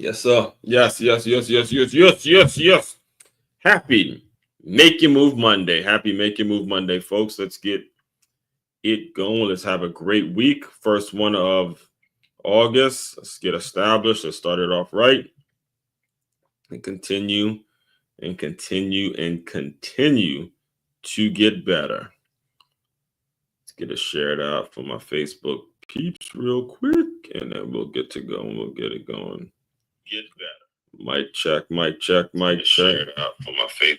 Yes, sir. Yes. Happy Make Your Move Monday. Happy Make Your Move Monday, folks. Let's get it going. Let's have a great week. First one of August. Let's get established. Let's start it off right and continue to get better. Let's get it shared out for my Facebook peeps real quick, and then we'll get to go and we'll get it going. Get better. Mic check. Share it out for my Facebook.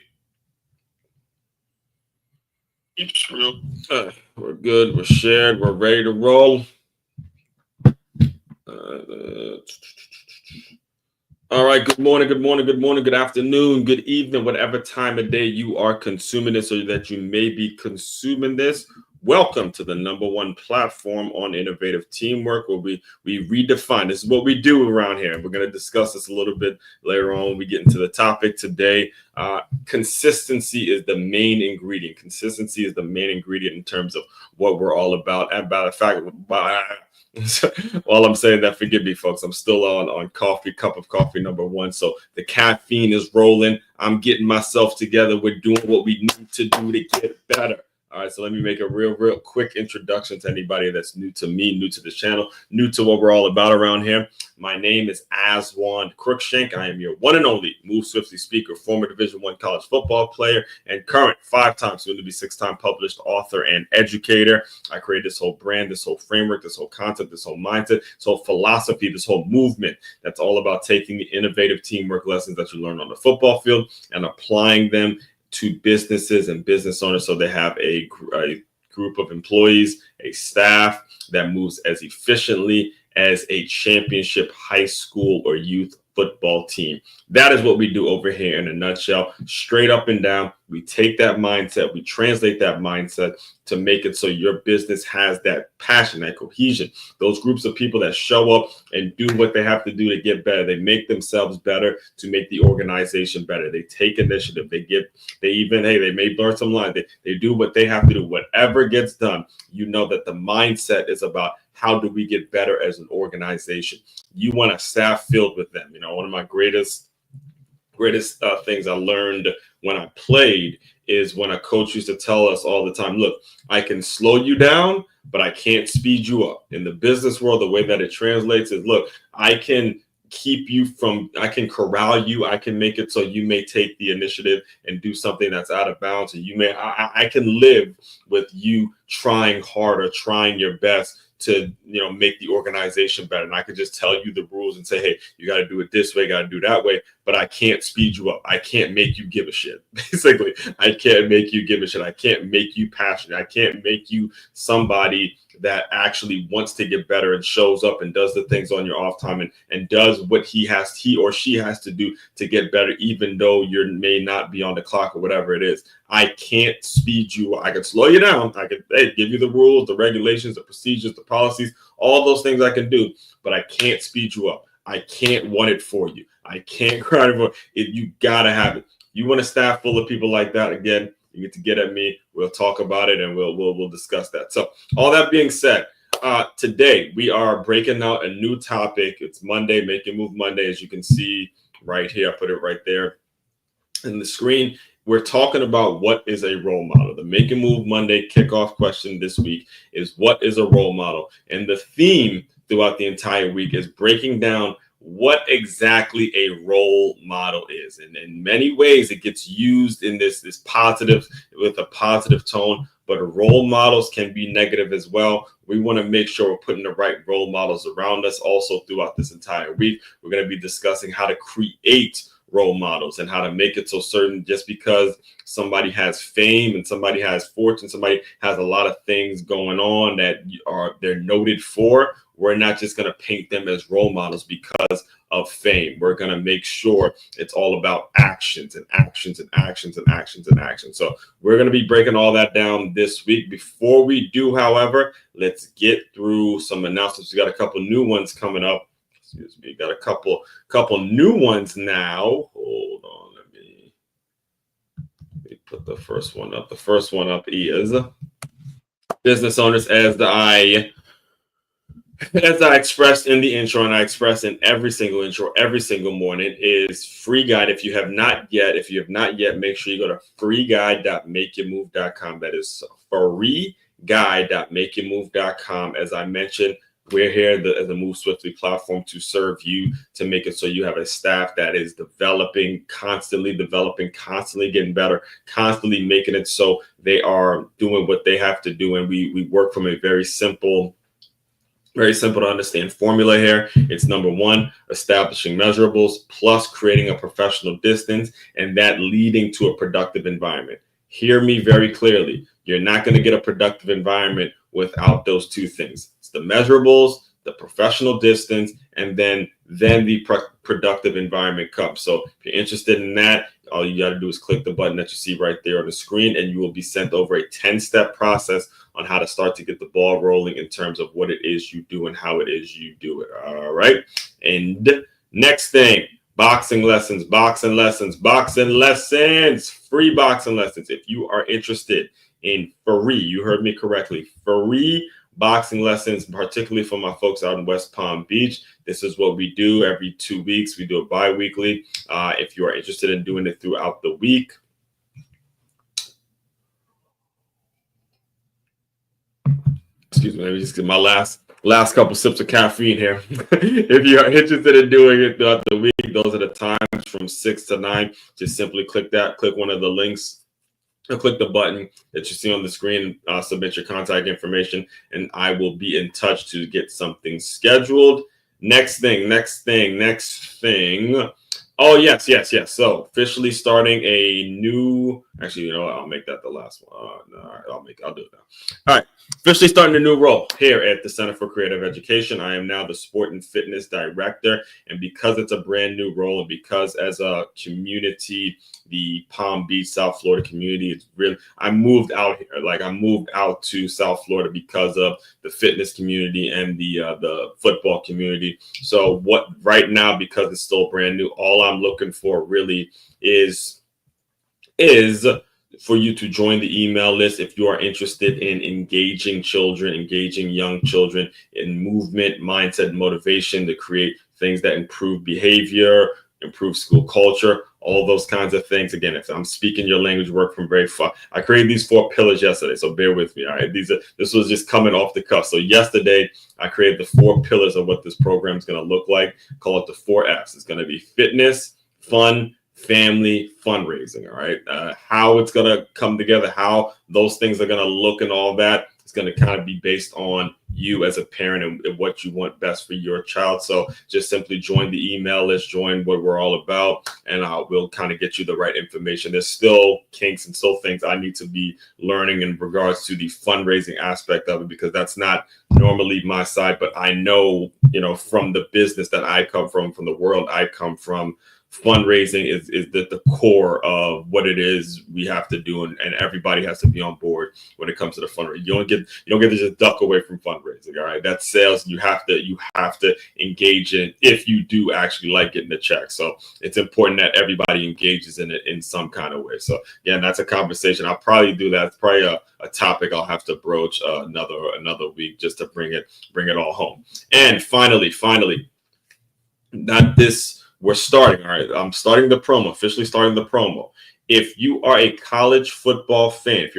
Peeps real. We're good. We're shared. We're ready to roll. All right. Good morning. Good afternoon. Good evening. Whatever time of day you are consuming this, or that you may be consuming this. Welcome to the #1 platform on innovative teamwork, where we redefine. This is what we do around here. We're going to discuss this a little bit later on when we get into the topic today. Consistency is the main ingredient. Consistency is the main ingredient in terms of what we're all about. And by the fact, while I'm saying that, forgive me, folks. I'm still on cup of coffee #1. So the caffeine is rolling. I'm getting myself together. We're doing what we need to do to get better. All right, so let me make a real quick introduction to anybody that's new to me, new to the channel, new to what we're all about around here. My name is Aswan Crookshank. I am your one and only Move Swiftly speaker, former Division I college football player, and current 5-time, soon to be 6-time published author and educator. I created this whole brand, this whole framework, this whole concept, this whole mindset, this whole philosophy, this whole movement that's all about taking the innovative teamwork lessons that you learn on the football field and applying them to businesses and business owners, so they have a group of employees, a staff that moves as efficiently as a championship high school or youth football team. That is what we do over here in a nutshell, straight up and down. We take that mindset, we translate that mindset to make it so your business has that passion, that cohesion, those groups of people that show up and do what they have to do to get better. They make themselves better to make the organization better. They take initiative. They may learn some lines. They do what they have to do. Whatever gets done, you know that the mindset is about how do we get better as an organization. You want a staff filled with them. You know, one of my greatest things I learned when I played is when a coach used to tell us all the time, look, I can slow you down, but I can't speed you up. In the business world, the way that it translates is, look, I can corral you. I can make it so you may take the initiative and do something that's out of bounds. And I can live with you trying harder, trying your best to, make the organization better. And I could just tell you the rules and say, hey, you got to do it this way, got to do that way, but I can't speed you up. I can't make you give a shit. Basically, I can't make you give a shit. I can't make you passionate. I can't make you somebody that actually wants to get better and shows up and does the things on your off time and does what he or she has to do to get better, even though you may not be on the clock or whatever it is. I can't speed you. I can slow you down. I can give you the rules, the regulations, the procedures, the policies, all those things I can do, but I can't speed you up. I can't want it for you. I can't cry for it. You gotta have it. You want a staff full of people like that? Again, you get to get at me. We'll talk about it and we'll discuss that. So all that being said, today we are breaking out a new topic. It's Monday, Make Your Move Monday, as you can see right here. I put it right there in the screen. We're talking about what is a role model. The Make Your Move Monday kickoff question this week is, what is a role model? And the theme throughout the entire week is breaking down what exactly a role model is. And in many ways, it gets used in this positive, with a positive tone, but role models can be negative as well. We want to make sure we're putting the right role models around us. Also, throughout this entire week, we're going to be discussing how to create role models and how to make it so certain, just because somebody has fame and somebody has fortune, somebody has a lot of things going on that they're noted for, we're not just going to paint them as role models because of fame. We're going to make sure it's all about actions and actions and actions and actions and actions. So we're going to be breaking all that down this week. Before we do, however, let's get through some announcements. We got a couple new ones coming up. Excuse me. Got a couple new ones now. Hold on. Let me put the first one up. The first one up is business owners, as I as I expressed in the intro, and I express in every single intro, every single morning, is free guide. If you have not yet, make sure you go to freeguide.makeyourmove.com. That is freeguide.makeyourmove.com. As I mentioned, we're here as a Move Swiftly platform to serve you, to make it so you have a staff that is developing, constantly getting better, constantly making it so they are doing what they have to do. And we work from a very simple to understand formula here. It's number one, establishing measurables plus creating a professional distance, and that leading to a productive environment. Hear me very clearly. You're not going to get a productive environment without those two things. It's the measurables, the professional distance, and then the productive environment comes. So if you're interested in that, all you got to do is click the button that you see right there on the screen, and you will be sent over a 10-step process on how to start to get the ball rolling in terms of what it is you do and how it is you do it. All right. And next thing, boxing lessons, free boxing lessons. If you are interested in free, you heard me correctly, free boxing lessons, particularly for my folks out in West Palm Beach. This is what we do every 2 weeks. We do it bi-weekly. If you are interested in doing it throughout the week, excuse me, let me just get my last couple sips of caffeine here. If you are interested in doing it throughout the week, those are the times from 6 to 9. Just simply click one of the links, or click the button that you see on the screen, submit your contact information, and I will be in touch to get something scheduled. Next thing. Oh, yes. So officially starting a new, actually, you know what? I'll make that the last one. All right, I'll do it now. All right. Officially starting a new role here at the Center for Creative Education. I am now the Sport and Fitness Director. And because it's a brand new role, and because as a community, the Palm Beach, South Florida community, it's really, I moved out here. Like, I moved out to South Florida because of the fitness community and the football community. So what right now, because it's still brand new, all I'm looking for really is for you to join the email list if you are interested in engaging young children in movement, mindset, motivation to create things that improve behavior, improve school culture, all those kinds of things. Again, if I'm speaking your language, work from very far. I created these 4 pillars yesterday, so bear with me. All right, this was just coming off the cuff. So yesterday, I created the 4 pillars of what this program is going to look like. Call it the 4 Fs. It's going to be fitness, fun, family, fundraising. All right, how it's going to come together, how those things are going to look, and all that. It's going to kind of be based on you as a parent and what you want best for your child. So just simply join the email list, join what we're all about, and we'll kind of get you the right information. There's still kinks and still things I need to be learning in regards to the fundraising aspect of it, because that's not normally my side. But I know, from the business that I come from the world I come from, fundraising is the core of what it is we have to do, and everybody has to be on board when it comes to the fundraising. You don't get to just duck away from fundraising. All right, that's sales. You have to engage in if you do actually like getting the check. So it's important that everybody engages in it in some kind of way. So again, that's a conversation. I'll probably do that. It's probably a topic I'll have to broach another week just to bring it all home. And finally, not this. We're starting. All right, I'm starting the promo, officially starting the promo. If you are a college football fan,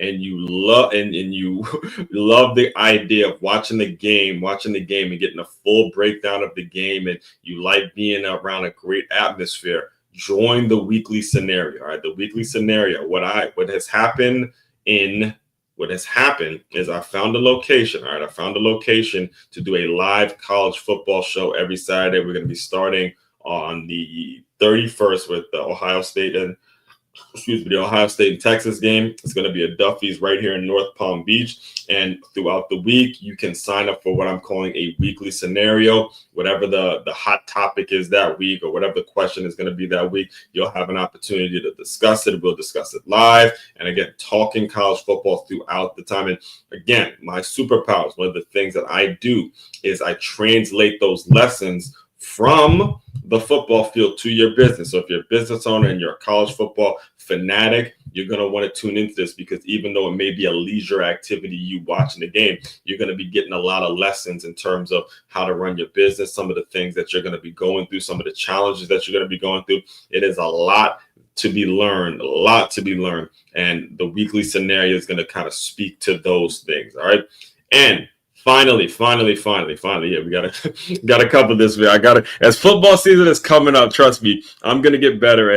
and you love you love the idea of watching the game and getting a full breakdown of the game, and you like being around a great atmosphere, join the weekly scenario. All right, the weekly scenario. What has happened is I found a location. All right, I found a location to do a live college football show every Saturday. We're going to be starting on the 31st with the Ohio State and Texas game. It's going to be at Duffy's right here in North Palm Beach. And throughout the week, you can sign up for what I'm calling a weekly scenario. Whatever the hot topic is that week, or whatever the question is going to be that week, you'll have an opportunity to discuss it. We'll discuss it live. And again, talking college football throughout the time. And again, my superpowers, one of the things that I do is I translate those lessons from the football field to your business. So if you're a business owner and you're a college football fanatic, you're going to want to tune into this, because even though it may be a leisure activity, you watching the game, you're going to be getting a lot of lessons in terms of how to run your business, some of the things that you're going to be going through, some of the challenges that you're going to be going through. It is a lot to be learned, and the weekly scenario is going to kind of speak to those things. All right. And finally, yeah, we gotta cover this. As football season is coming up, trust me, I'm gonna get better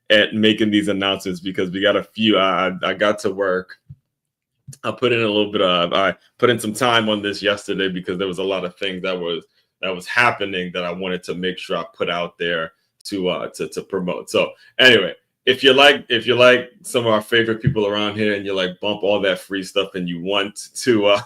at making these announcements, because we got a few. I got to work. I put in some time on this yesterday, because there was a lot of things that was happening that I wanted to make sure I put out there to promote. So anyway, if you like some of our favorite people around here, and you like bump all that free stuff, and you want to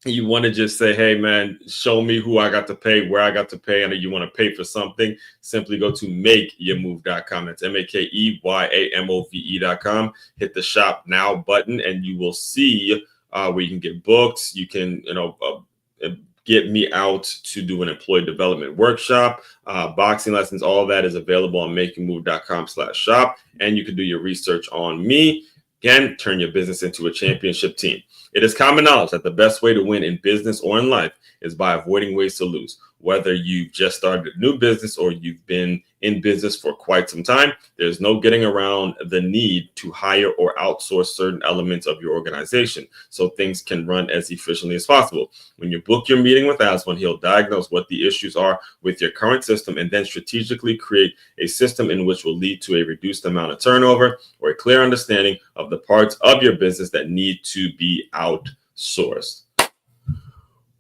you want to just say, hey man, show me who I got to pay, where I got to pay, and you want to pay for something, simply go to makeyourmove.com. That's makeyaMove.com. Hit the shop now button, and you will see where you can get books. You can get me out to do an employee development workshop, boxing lessons. All of that is available on makeyourmove.com/shop. And you can do your research on me. Again, turn your business into a championship team. It is common knowledge that the best way to win in business or in life is by avoiding ways to lose. Whether you've just started a new business or you've been in business for quite some time, there's no getting around the need to hire or outsource certain elements of your organization so things can run as efficiently as possible. When you book your meeting with Aswan, he'll diagnose what the issues are with your current system, and then strategically create a system in which will lead to a reduced amount of turnover or a clear understanding of the parts of your business that need to be outsourced.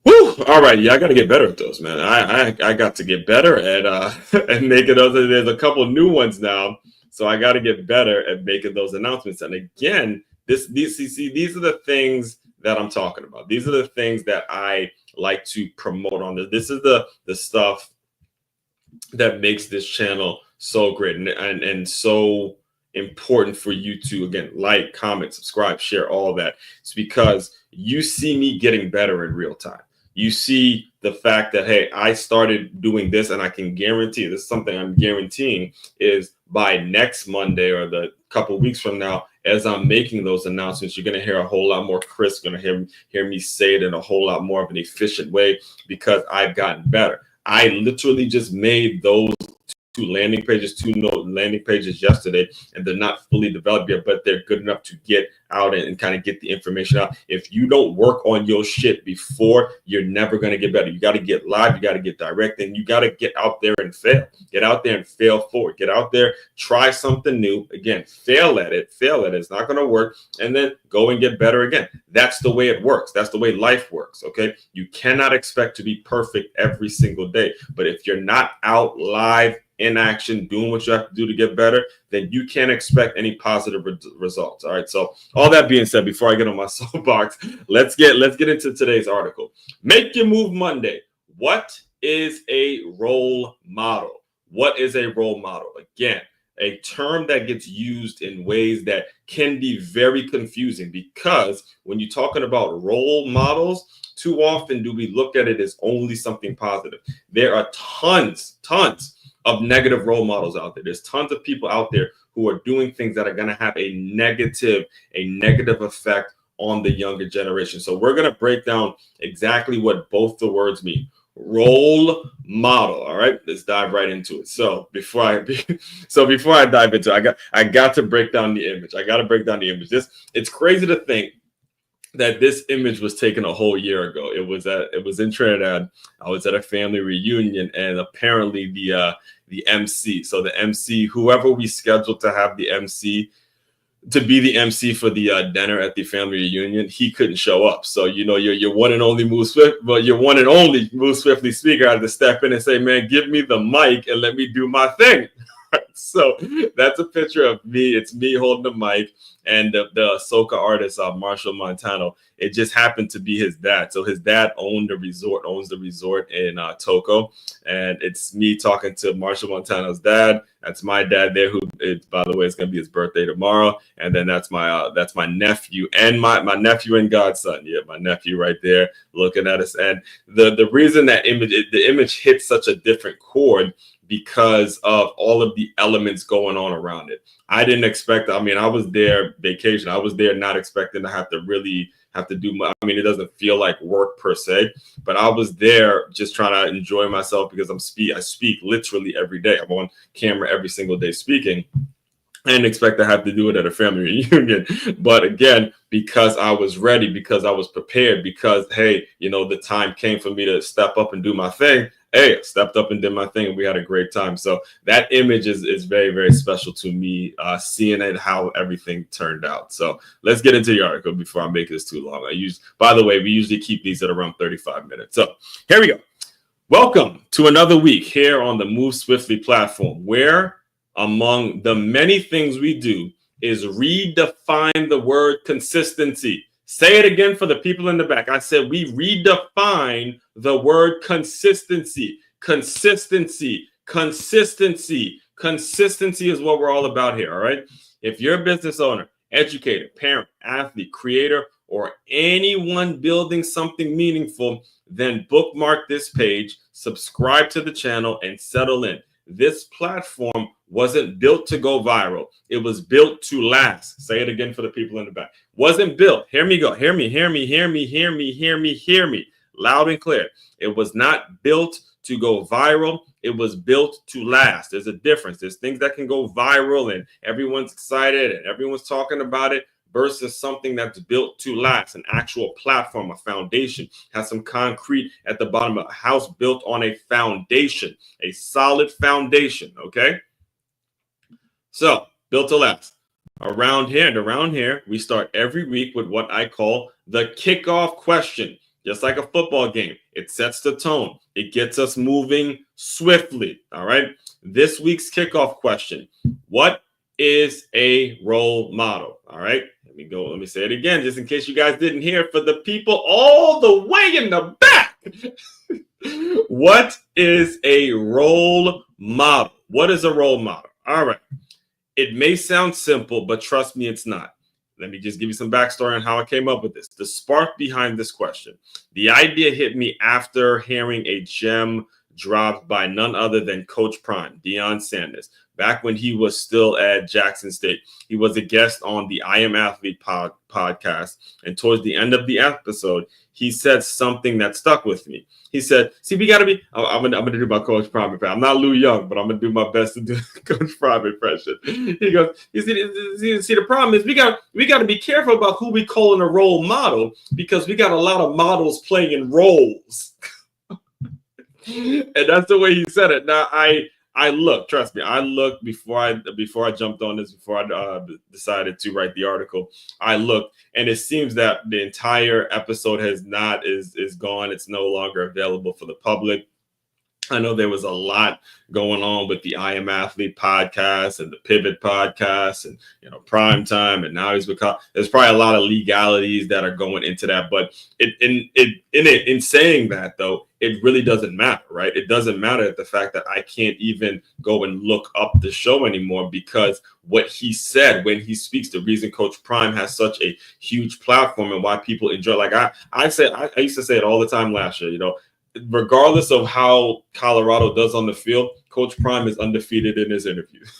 Woo! All right, yeah, I got to get better at those, man. I got to get better at making those. There's a couple new ones now, so I got to get better at making those announcements. And again, these are the things that I'm talking about. These are the things that I like to promote on this. This is the stuff that makes this channel so great and so important for you to, again, like, comment, subscribe, share, all of that. It's because you see me getting better in real time. You see the fact that, hey, I started doing this, and I can guarantee, this is something I'm guaranteeing, is by next Monday or the couple weeks from now, as I'm making those announcements, you're going to hear a whole lot more crisp. You're going to hear me say it in a whole lot more of an efficient way, because I've gotten better. I literally just made those two landing pages yesterday, and they're not fully developed yet, but they're good enough to get out and kind of get the information out. If you don't work on your shit before, you're never going to get better. You got to get live, you got to get direct, and you got to get out there and fail. Get out there and fail forward. Get out there, try something new. Again, fail at it. It's not going to work, and then go and get better again. That's the way it works. That's the way life works, okay? You cannot expect to be perfect every single day, but if you're not out live, in action, doing what you have to do to get better, then you can't expect any positive results. All right. So all that being said, before I get on my soapbox, let's get into today's article. Make Your Move Monday. What is a role model? What is a role model? Again, a term that gets used in ways that can be very confusing, because when you're talking about role models, too often do we look at it as only something positive. There are tons of negative role models out there. There's tons of people out there who are doing things that are going to have a negative effect on the younger generation. So we're going to break down exactly what both the words mean. Role model. All right, let's dive right into it. So before I dive into it, I got to break down the image. It's crazy to think that this image was taken a whole year ago. It was in Trinidad. I was at a family reunion, and apparently the MC, so the MC, whoever we scheduled to have the MC to be the MC for the dinner at the family reunion, he couldn't show up. So your one and only Move Swift, but your one and only Move Swiftly speaker had to step in and say, "Man, give me the mic and let me do my thing." So that's a picture of me. It's me holding the mic. And the soca artist, Marshall Montano, it just happened to be his dad. So his dad owns the resort in Toko. And it's me talking to Marshall Montano's dad. That's my dad there, by the way, it's going to be his birthday tomorrow. And then that's my nephew and my nephew and godson. Yeah, my nephew right there looking at us. And the reason that the image hits such a different chord because of all of the elements going on around it. I didn't expect, I was there vacation. I was there not expecting to have to do my, it doesn't feel like work per se, but I was there just trying to enjoy myself because I speak literally every day. I'm on camera every single day speaking. I didn't expect to have to do it at a family reunion. But again, because I was ready, because I was prepared, because, hey, the time came for me to step up and do my thing. Hey, I stepped up and did my thing, and we had a great time. So that image is very, very special to me, seeing it, how everything turned out. So let's get into the article before I make this too long. By the way, we usually keep these at around 35 minutes. So here we go. Welcome to another week here on the Move Swiftly platform, where among the many things we do is redefine the word consistency. Say it again for the people in the back. I said we redefine the word consistency. Consistency. Consistency. Consistency is what we're all about here, all right? If you're a business owner, educator, parent, athlete, creator, or anyone building something meaningful, then bookmark this page, subscribe to the channel, and settle in. This platform wasn't built to go viral. It was built to last. Say it again for the people in the back. Wasn't built. Hear me go. Hear me, hear me, hear me, hear me, hear me, hear me. Loud and clear. It was not built to go viral. It was built to last. There's a difference. There's things that can go viral and everyone's excited and everyone's talking about it, versus something that's built to last, an actual platform, a foundation, has some concrete at the bottom, of a house built on a foundation, a solid foundation, okay? So, built to last. Around here, we start every week with what I call the kickoff question. Just like a football game, it sets the tone. It gets us moving swiftly, all right? This week's kickoff question: what is a role model? All right, let me say it again, just in case you guys didn't hear, for the people all the way in the back. What is a role model? What is a role model? All right, it may sound simple, but trust me, it's not. Let me just give you some backstory on how I came up with this. The spark behind this question, the idea hit me after hearing a gem dropped by none other than Coach Prime, Deion Sanders. Back when he was still at Jackson State, he was a guest on the I Am Athlete podcast. And towards the end of the episode, he said something that stuck with me. He said, see, we got to be, I'm going to do my Coach Prime impression. I'm not Lou Young, but I'm going to do my best to do Coach Prime impression. He goes, you see, the problem is we got to be careful about who we call in a role model, because we got a lot of models playing roles. And that's the way he said it. Now, I looked, trust me, I looked before I jumped on this, before I decided to write the article. I looked, and it seems that the entire episode is gone. It's no longer available for the public. I know there was a lot going on with the I Am Athlete podcast and the Pivot podcast and, Prime Time. And now there's probably a lot of legalities that are going into that. But in saying that, though, it really doesn't matter, right? It doesn't matter the fact that I can't even go and look up the show anymore, because what he said when he speaks, the reason Coach Prime has such a huge platform and why people enjoy, like I used to say it all the time last year, regardless of how Colorado does on the field, Coach Prime is undefeated in his interviews.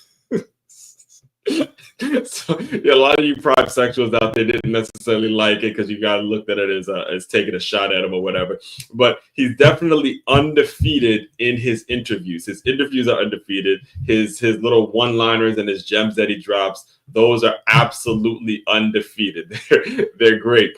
So a lot of you Prime sexuals out there didn't necessarily like it because you guys looked at it as taking a shot at him or whatever. But he's definitely undefeated in his interviews. His interviews are undefeated. His little one-liners and his gems that he drops, those are absolutely undefeated. They're great.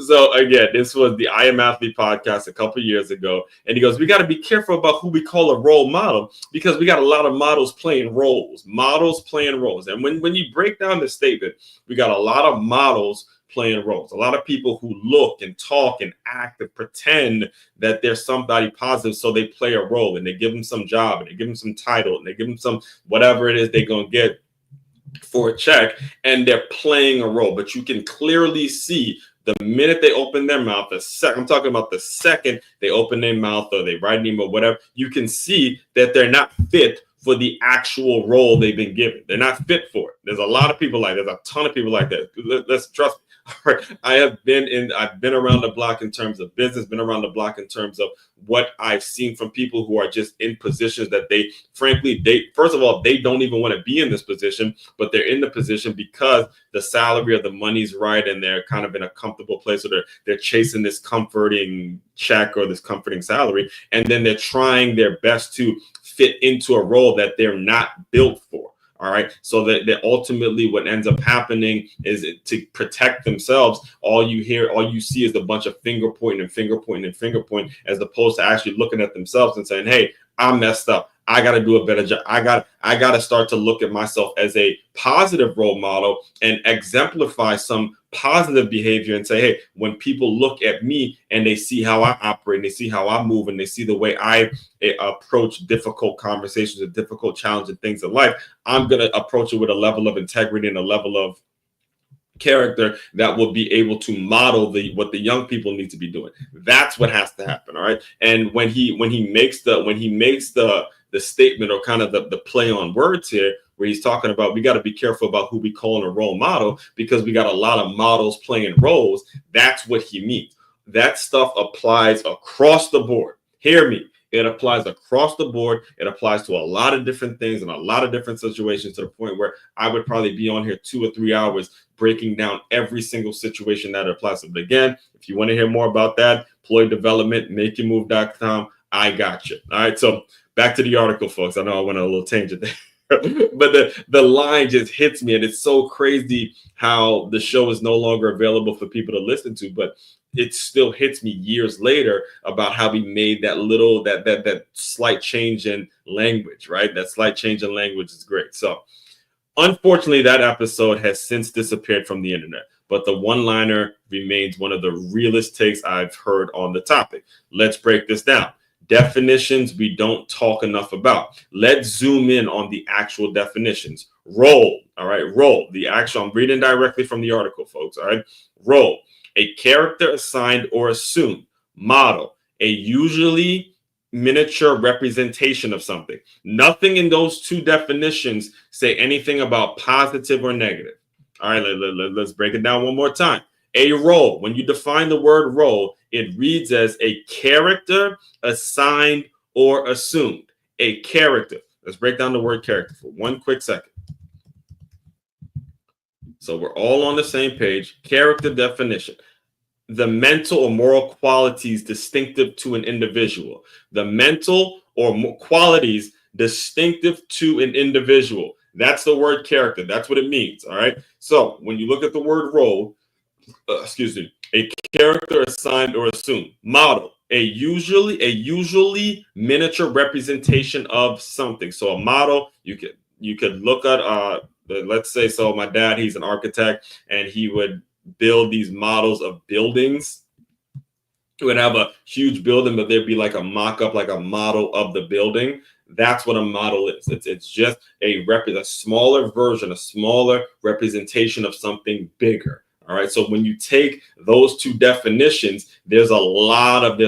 So again, this was the I Am Athlete podcast a couple years ago. And he goes, we got to be careful about who we call a role model, because we got a lot of models playing roles. And when you break down the statement, we got a lot of models playing roles. A lot of people who look and talk and act and pretend that they're somebody positive, so they play a role and they give them some job and they give them some title and they give them some whatever it is they're going to get. for a check, and they're playing a role. But you can clearly see the minute they open their mouth, I'm talking about the second they open their mouth or they write an email, whatever, you can see that they're not fit for the actual role they've been given. They're not fit for it. There's a lot of people like that. There's a ton of people like that. Let's trust me. I've been around the block in terms of business, been around the block in terms of what I've seen from people who are just in positions that they, frankly, first of all, they don't even want to be in this position, but they're in the position because the salary or the money's right, and they're kind of in a comfortable place, or they're chasing this comforting check or this comforting salary, and then they're trying their best to fit into a role that they're not built for. All right. So that ultimately what ends up happening is to protect themselves. All you see is a bunch of finger pointing and finger pointing and finger pointing, as opposed to actually looking at themselves and saying, hey, I messed up. I got to do a better job. I got to start to look at myself as a positive role model and exemplify some positive behavior and say, hey, when people look at me and they see how I operate, and they see how I move, and they see the way I approach difficult conversations and difficult challenging things in life, I'm going to approach it with a level of integrity and a level of character that will be able to model what the young people need to be doing. That's what has to happen. All right. And when he makes the statement, or kind of the play on words here, where he's talking about, we got to be careful about who we call a role model, because we got a lot of models playing roles. That's what he means. That stuff applies across the board. Hear me. It applies across the board. It applies to a lot of different things and a lot of different situations, to the point where I would probably be on here 2 or 3 hours breaking down every single situation that applies. But again, if you want to hear more about that, employee development, makeyourmove.com, I got you. All right. So back to the article, folks. I know I went on a little tangent there. But the line just hits me, and it's so crazy how the show is no longer available for people to listen to, but it still hits me years later about how we made that slight change in language, right? That slight change in language is great. So unfortunately, that episode has since disappeared from the internet, but the one-liner remains one of the realest takes I've heard on the topic. Let's break this down. Definitions we don't talk enough about. Let's zoom in on the actual definitions. Role, all right, role. The actual, I'm reading directly from the article, folks, all right? Role, a character assigned or assumed. Model, a usually miniature representation of something. Nothing in those two definitions say anything about positive or negative. All right, let's break it down one more time. A role, when you define the word role, it reads as a character assigned or assumed. A character. Let's break down the word character for one quick second. So we're all on the same page. Character definition. The mental or moral qualities distinctive to an individual. The mental or qualities distinctive to an individual. That's the word character. That's what it means. All right. So when you look at the word role, a character assigned or assumed. Model, a usually miniature representation of something. So a model, you could look at let's say, so my dad, he's an architect, and he would build these models of buildings. He would have a huge building, but there'd be like a mock-up, like a model of the building. That's what a model is. It's just a smaller version, a smaller representation of something bigger. All right. So when you take those two definitions, there's a lot of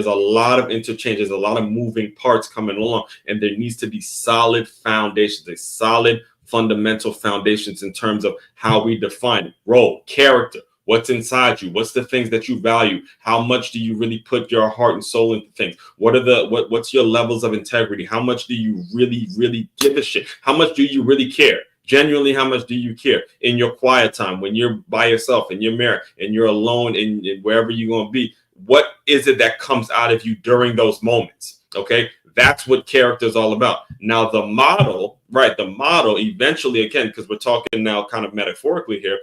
interchange. There's a lot of moving parts coming along, and there needs to be solid foundations, solid fundamental foundations in terms of how we define role, character. What's inside you? What's the things that you value? How much do you really put your heart and soul into things? What's your levels of integrity? How much do you really, really give a shit? How much do you really care? Genuinely, how much do you care in your quiet time, when you're by yourself in your mirror and you're alone in wherever you're going to be? What is it that comes out of you during those moments? Okay, that's what character is all about. Now, the model, right? The model eventually, again, because we're talking now kind of metaphorically here,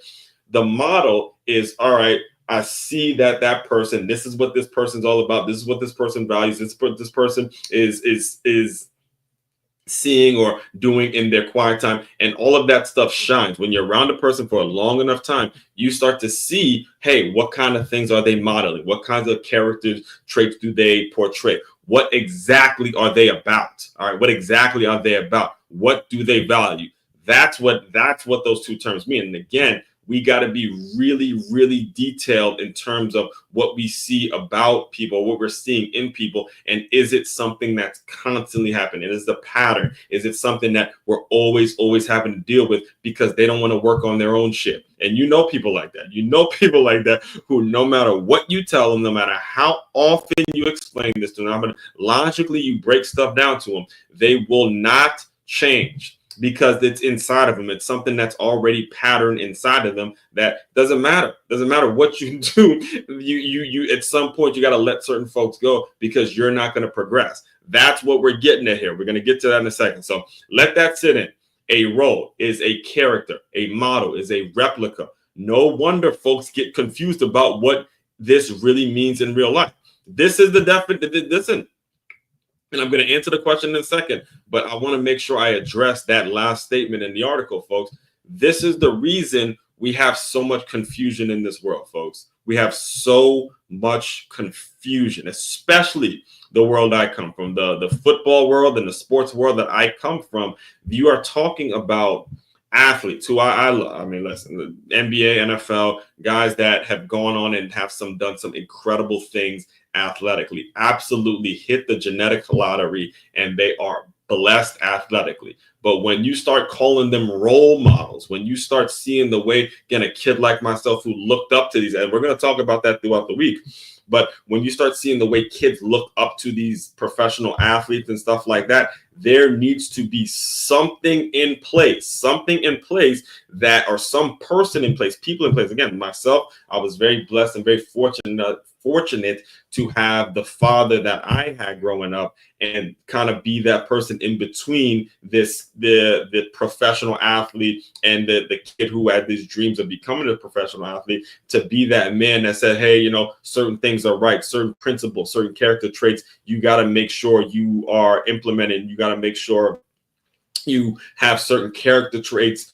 the model is, all right, I see that person, this is what this person's all about. This is what this person values. This person is seeing or doing in their quiet time, and all of that stuff shines. When you're around a person for a long enough time, you start to see, hey, what kind of things are they modeling? What kinds of character traits do they portray? What exactly are they about? All right, what exactly are they about? What do they value? That's what those two terms mean. And again, we got to be really, really detailed in terms of what we see about people, what we're seeing in people. And is it something that's constantly happening? Is the pattern? Is it something that we're always having to deal with because they don't want to work on their own shit? And you know people like that. You know people like that who, no matter what you tell them, no matter how often you explain this to them, but logically you break stuff down to them, they will not change. Because it's inside of them. It's something that's already patterned inside of them that doesn't matter. Doesn't matter what you do. You at some point, you got to let certain folks go because you're not going to progress. That's what we're getting at here. We're going to get to that in a second. So let that sit in. A role is a character. A model is a replica. No wonder folks get confused about what this really means in real life. This is the definition. Listen. And I'm going to answer the question in a second, but I want to make sure I address that last statement in the article, folks. This is the reason we have so much confusion in this world, folks. We have so much confusion, especially the world I come from, the football world and the sports world that I come from. You are talking about athletes who I love. I mean, listen, the NBA, NFL, guys that have gone on and have done some incredible things athletically, absolutely hit the genetic lottery, and they are blessed athletically. But when you start calling them role models, when you start seeing the way, again, a kid like myself who looked up to these, and we're going to talk about that throughout the week, but when you start seeing the way kids look up to these professional athletes and stuff like that, there needs to be something in place that, or some person in place, people in place. Again, myself, I was very blessed and very fortunate to have the father that I had growing up and kind of be that person in between the professional athlete and the kid who had these dreams of becoming a professional athlete, to be that man that said, hey, you know, certain things are right, certain principles, certain character traits, you got to make sure you are implementing, you got to make sure you have certain character traits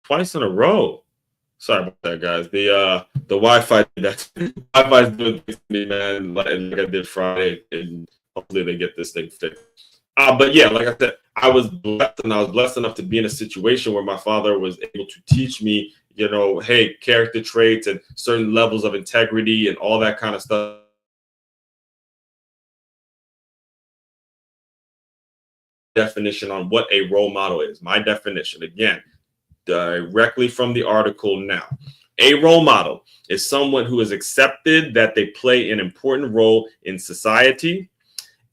twice in a row. Sorry about that, guys. The Wi-Fi Wi-Fi's doing things to me, man. Like I did Friday, and hopefully they get this thing fixed. But yeah, like I said, I was blessed enough to be in a situation where my father was able to teach me, you know, hey, character traits and certain levels of integrity and all that kind of stuff. Definition on what a role model is. My definition, again, directly from the article now. A role model is someone who is accepted that they play an important role in society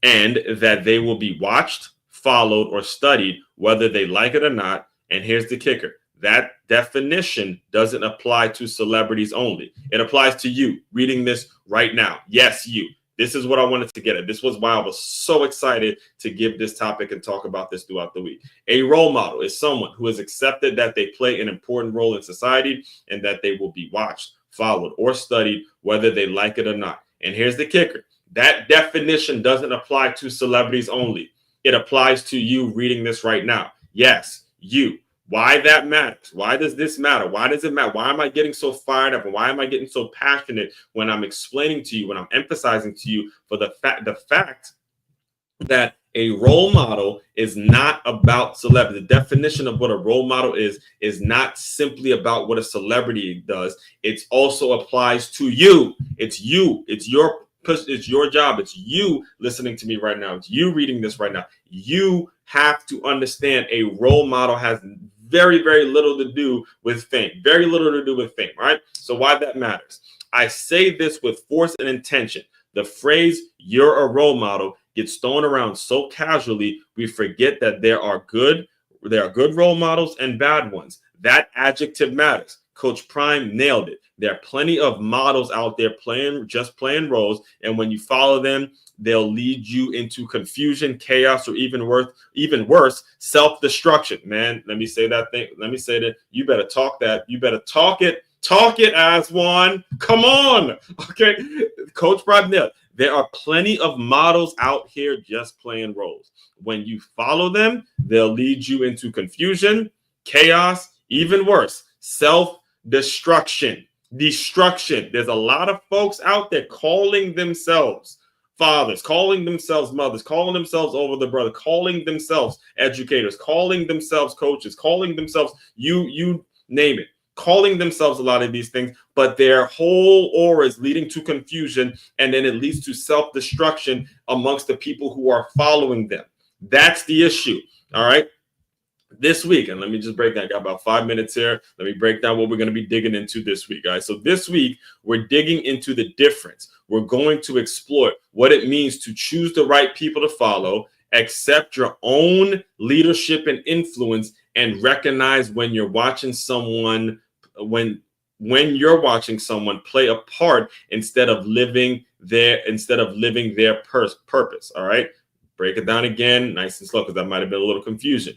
and that they will be watched, followed, or studied, whether they like it or not. And here's the kicker. That definition doesn't apply to celebrities only. It applies to you reading this right now. Yes, you. This is what I wanted to get at. This was why I was so excited to give this topic and talk about this throughout the week. A role model is someone who has accepted that they play an important role in society and that they will be watched, followed, or studied, whether they like it or not. And here's the kicker. That definition doesn't apply to celebrities only. It applies to you reading this right now. Yes, you. Why that matters? Why does this matter? Why does it matter? Why am I getting so fired up? And why am I getting so passionate when I'm explaining to you, when I'm emphasizing to you for the fact that a role model is not about celebrity. The definition of what a role model is not simply about what a celebrity does. It also applies to you. It's you. It's your job. It's you listening to me right now. It's you reading this right now. You have to understand a role model has very, very little to do with fame. Very little to do with fame, right? So why that matters. I say this with force and intention. The phrase, you're a role model, gets thrown around so casually, we forget that there are good role models and bad ones. That adjective matters. Coach Prime nailed it. There are plenty of models out there playing roles, and when you follow them, they'll lead you into confusion, chaos, or even worse, self-destruction. Man, let me say that thing. Let me say that. You better talk that. You better talk it. Talk it as one. Come on. Okay. Coach Prime nailed. There are plenty of models out here just playing roles. When you follow them, they'll lead you into confusion, chaos, even worse, self-destruction. There's a lot of folks out there calling themselves fathers, calling themselves mothers, calling themselves over the brother, calling themselves educators, calling themselves coaches, calling themselves you name it, calling themselves a lot of these things, but their whole aura is leading to confusion, and then it leads to self-destruction amongst the people who are following them. That's the issue. All right. This week, and let me just break down. I got about 5 minutes here. Let me break down what we're going to be digging into this week, guys. So this week, we're digging into the difference. We're going to explore what it means to choose the right people to follow, accept your own leadership and influence, and recognize when you're watching someone, when you're watching someone play a part instead of living their purpose. All right. Break it down again, nice and slow, because that might have been a little confusion.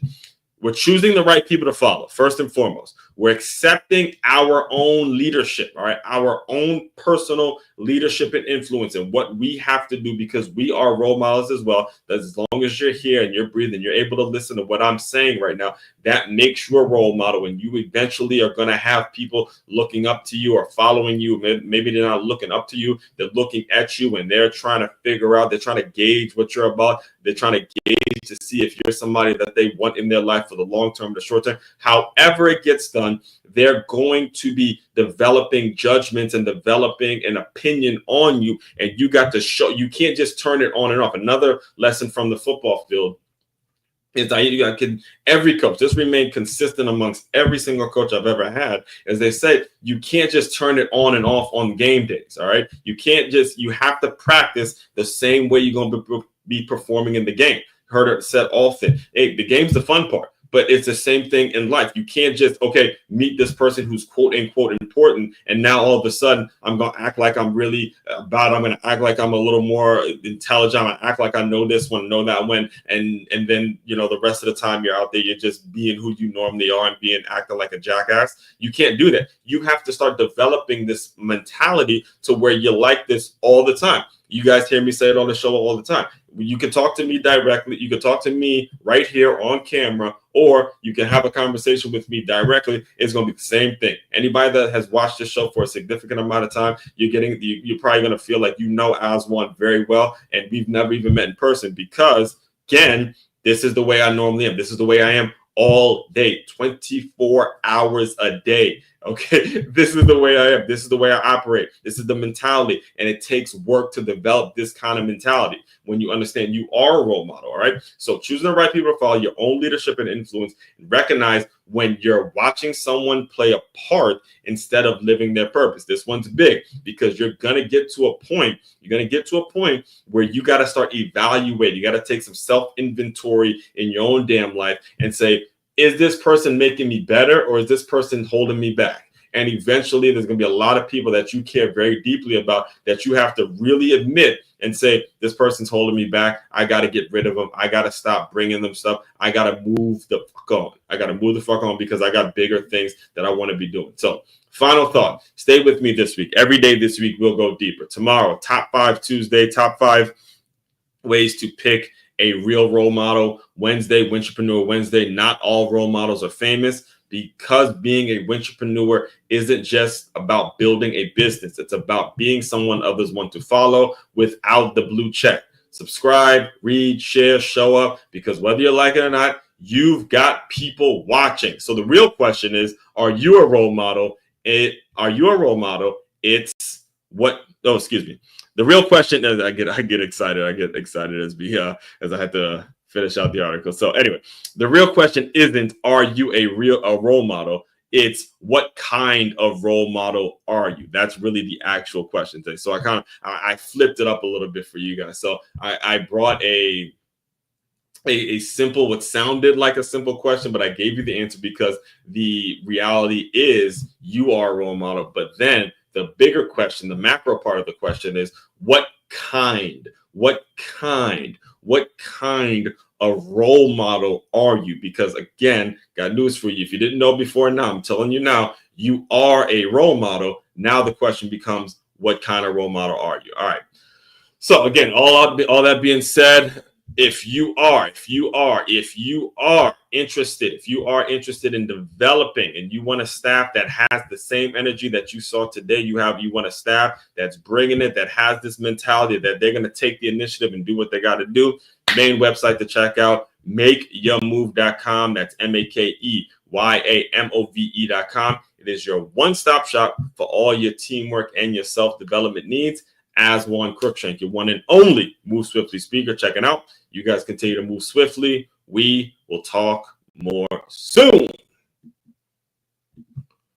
We're choosing the right people to follow. First and foremost, we're accepting our own leadership, all right? Our own personal leadership and influence and what we have to do, because we are role models as well. That as long as you're here and you're breathing, you're able to listen to what I'm saying right now, that makes you a role model. And you eventually are going to have people looking up to you or following you. Maybe they're not looking up to you. They're looking at you, and they're trying to figure out, they're trying to gauge what you're about. They're trying to gauge to see if you're somebody that they want in their life for the long term, the short term. However it gets done, they're going to be developing judgments and developing an opinion on you. And you got to show, you can't just turn it on and off. Another lesson from the football field is that every coach, just remain consistent amongst every single coach I've ever had, as they say, you can't just turn it on and off on game days. All right. You have to practice the same way you're going to be performing in the game. Heard it said often. Hey, the game's the fun part, but it's the same thing in life. You can't just, meet this person who's quote unquote important, and now all of a sudden I'm going to act like I'm really about, I'm going to act like I'm a little more intelligent. I'm going to act like I know this one, know that one. And then, the rest of the time you're out there, you're just being who you normally are and acting like a jackass. You can't do that. You have to start developing this mentality to where you're like this all the time. You guys hear me say it on the show all the time. You can talk to me directly. You can talk to me right here on camera, or you can have a conversation with me directly. It's going to be the same thing. Anybody that has watched this show for a significant amount of time, you're probably going to feel like you know Aswan very well, and we've never even met in person, because, again, this is the way I normally am. This is the way I am all day, 24 hours a day. Okay, this is the way I am. This is the way I operate. This is the mentality. And it takes work to develop this kind of mentality when you understand you are a role model. All right. So choosing the right people to follow, your own leadership and influence, and recognize when you're watching someone play a part instead of living their purpose. This one's big, because you're going to get to a point. Where you got to start evaluating. You got to take some self-inventory in your own damn life and say, is this person making me better, or is this person holding me back? And eventually there's going to be a lot of people that you care very deeply about that you have to really admit and say, this person's holding me back. I got to get rid of them. I got to stop bringing them stuff. I got to move the fuck on. Because I got bigger things that I want to be doing. So final thought, stay with me this week. Every day this week, we'll go deeper. Tomorrow, Top 5 Tuesday, top 5 ways to pick a real role model. Wednesday, Wintrepreneur Wednesday. Not all role models are famous, because being a Wintrepreneur isn't just about building a business. It's about being someone others want to follow without the blue check. Subscribe, read, share, show up, because whether you like it or not, you've got people watching. So the real question is, are you a role model? It's what, the real question is, I get excited. As I had to finish out the article. So anyway, the real question isn't, are you a role model? It's, what kind of role model are you? That's really the actual question today. So I flipped it up a little bit for you guys. So I brought a simple, what sounded like a simple question, but I gave you the answer, because the reality is you are a role model. But then the bigger question, the macro part of the question is, what kind of role model are you? Because again, got news for you. If you didn't know before, now I'm telling you now, you are a role model. Now the question becomes, what kind of role model are you? All right. So again, all that being said, if you are interested in developing and you want a staff that has the same energy that you saw today, you want a staff that's bringing it, that has this mentality that they're going to take the initiative and do what they got to do. Main website to check out, makeyourmove.com. That's makeyourmove.com. It is your one-stop shop for all your teamwork and your self-development needs. As Juan Cruikshank, your one and only Move Swiftly speaker, checking out. You guys continue to move swiftly. We will talk more soon.